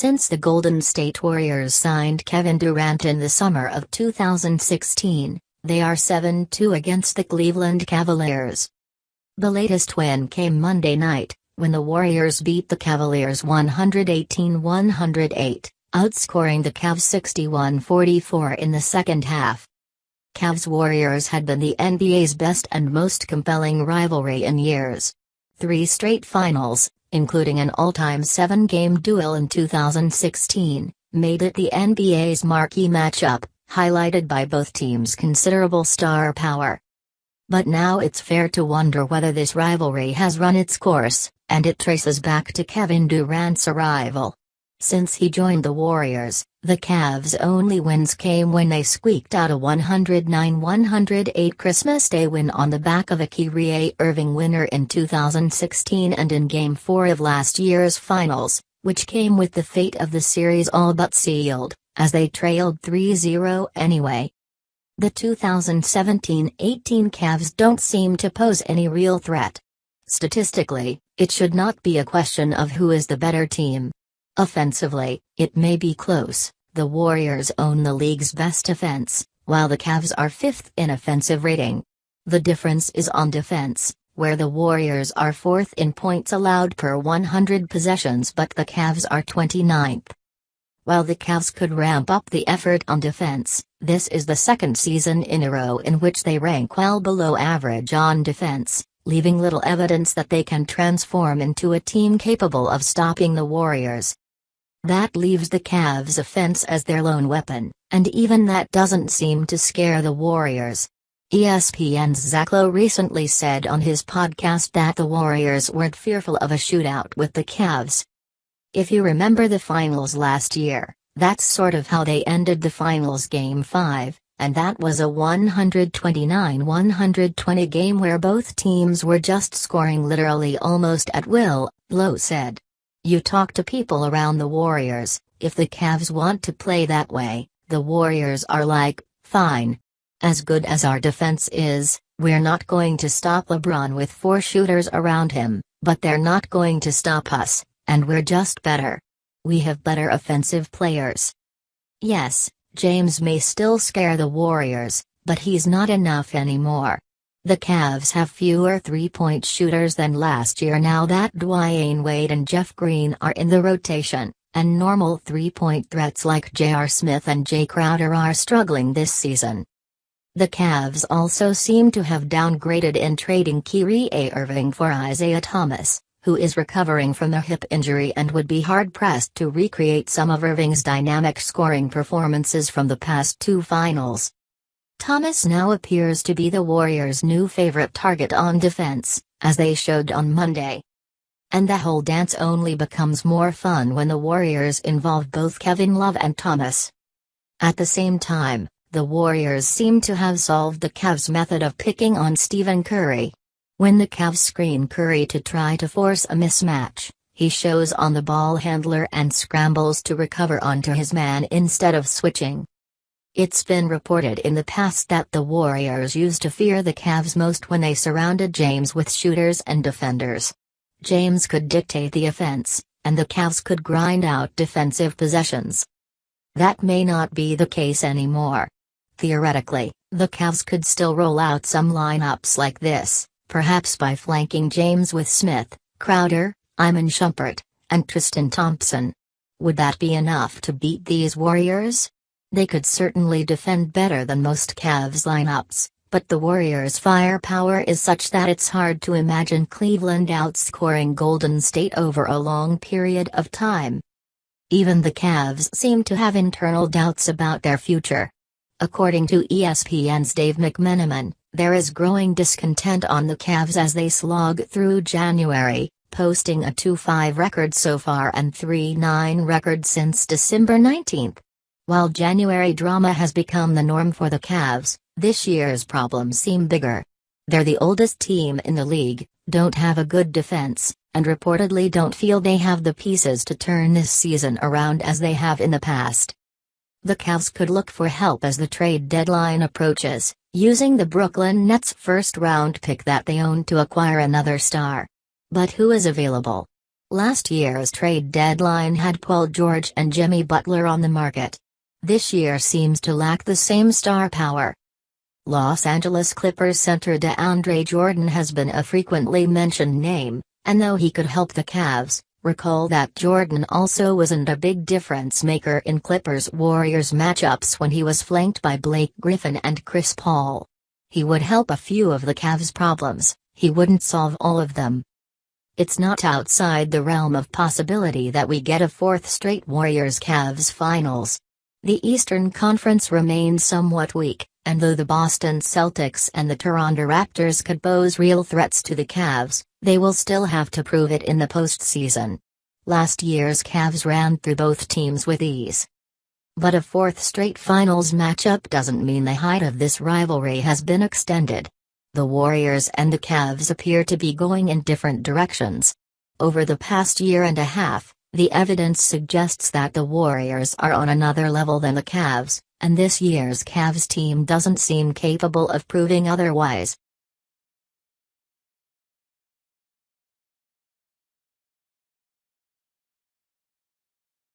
Since the Golden State Warriors signed Kevin Durant in the summer of 2016, they are 7-2 against the Cleveland Cavaliers. The latest win came Monday night, when the Warriors beat the Cavaliers 118-108, outscoring the Cavs 61-44 in the second half. Cavs-Warriors had been the NBA's best and most compelling rivalry in years. 3 straight finals, including an all-time 7-game duel in 2016, made it the NBA's marquee matchup, highlighted by both teams' considerable star power. But now it's fair to wonder whether this rivalry has run its course, and it traces back to Kevin Durant's arrival. Since he joined the Warriors, the Cavs' only wins came when they squeaked out a 109-108 Christmas Day win on the back of a Kyrie Irving winner in 2016 and in Game 4 of last year's finals, which came with the fate of the series all but sealed, as they trailed 3-0 anyway. The 2017-18 Cavs don't seem to pose any real threat. Statistically, it should not be a question of who is the better team. Offensively, it may be close. The Warriors own the league's best offense, while the Cavs are 5th in offensive rating. The difference is on defense, where the Warriors are 4th in points allowed per 100 possessions but the Cavs are 29th. While the Cavs could ramp up the effort on defense, this is the second season in a row in which they rank well below average on defense, leaving little evidence that they can transform into a team capable of stopping the Warriors. That leaves the Cavs' offense as their lone weapon, and even that doesn't seem to scare the Warriors. ESPN's Zach Lowe recently said on his podcast that the Warriors weren't fearful of a shootout with the Cavs. If you remember the finals last year, that's sort of how they ended the finals Game 5, and that was a 129-120 game where both teams were just scoring literally almost at will, Lowe said. You talk to people around the Warriors, if the Cavs want to play that way, the Warriors are like, fine. As good as our defense is, we're not going to stop LeBron with 4 shooters around him, but they're not going to stop us, and we're just better. We have better offensive players. Yes, James may still scare the Warriors, but he's not enough anymore. The Cavs have fewer 3-point shooters than last year now that Dwyane Wade and Jeff Green are in the rotation, and normal 3-point threats like J.R. Smith and Jay Crowder are struggling this season. The Cavs also seem to have downgraded in trading Kyrie Irving for Isaiah Thomas, who is recovering from a hip injury and would be hard-pressed to recreate some of Irving's dynamic scoring performances from the past 2 finals. Thomas now appears to be the Warriors' new favorite target on defense, as they showed on Monday. And the whole dance only becomes more fun when the Warriors involve both Kevin Love and Thomas. At the same time, the Warriors seem to have solved the Cavs' method of picking on Stephen Curry. When the Cavs screen Curry to try to force a mismatch, he shows on the ball handler and scrambles to recover onto his man instead of switching. It's been reported in the past that the Warriors used to fear the Cavs most when they surrounded James with shooters and defenders. James could dictate the offense, and the Cavs could grind out defensive possessions. That may not be the case anymore. Theoretically, the Cavs could still roll out some lineups like this, perhaps by flanking James with Smith, Crowder, Iman Shumpert, and Tristan Thompson. Would that be enough to beat these Warriors? They could certainly defend better than most Cavs lineups, but the Warriors' firepower is such that it's hard to imagine Cleveland outscoring Golden State over a long period of time. Even the Cavs seem to have internal doubts about their future. According to ESPN's Dave McMenamin, there is growing discontent on the Cavs as they slog through January, posting a 2-5 record so far and 3-9 record since December 19. While January drama has become the norm for the Cavs, this year's problems seem bigger. They're the oldest team in the league, don't have a good defense, and reportedly don't feel they have the pieces to turn this season around as they have in the past. The Cavs could look for help as the trade deadline approaches, using the Brooklyn Nets' first-round pick that they own to acquire another star. But who is available? Last year's trade deadline had Paul George and Jimmy Butler on the market. This year seems to lack the same star power. Los Angeles Clippers center DeAndre Jordan has been a frequently mentioned name, and though he could help the Cavs, recall that Jordan also wasn't a big difference maker in Clippers-Warriors matchups when he was flanked by Blake Griffin and Chris Paul. He would help a few of the Cavs' problems, he wouldn't solve all of them. It's not outside the realm of possibility that we get a fourth straight Warriors-Cavs finals. The Eastern Conference remains somewhat weak, and though the Boston Celtics and the Toronto Raptors could pose real threats to the Cavs, they will still have to prove it in the postseason. Last year's Cavs ran through both teams with ease. But a fourth straight finals matchup doesn't mean the height of this rivalry has been extended. The Warriors and the Cavs appear to be going in different directions. Over the past year and a half, the evidence suggests that the Warriors are on another level than the Cavs, and this year's Cavs team doesn't seem capable of proving otherwise.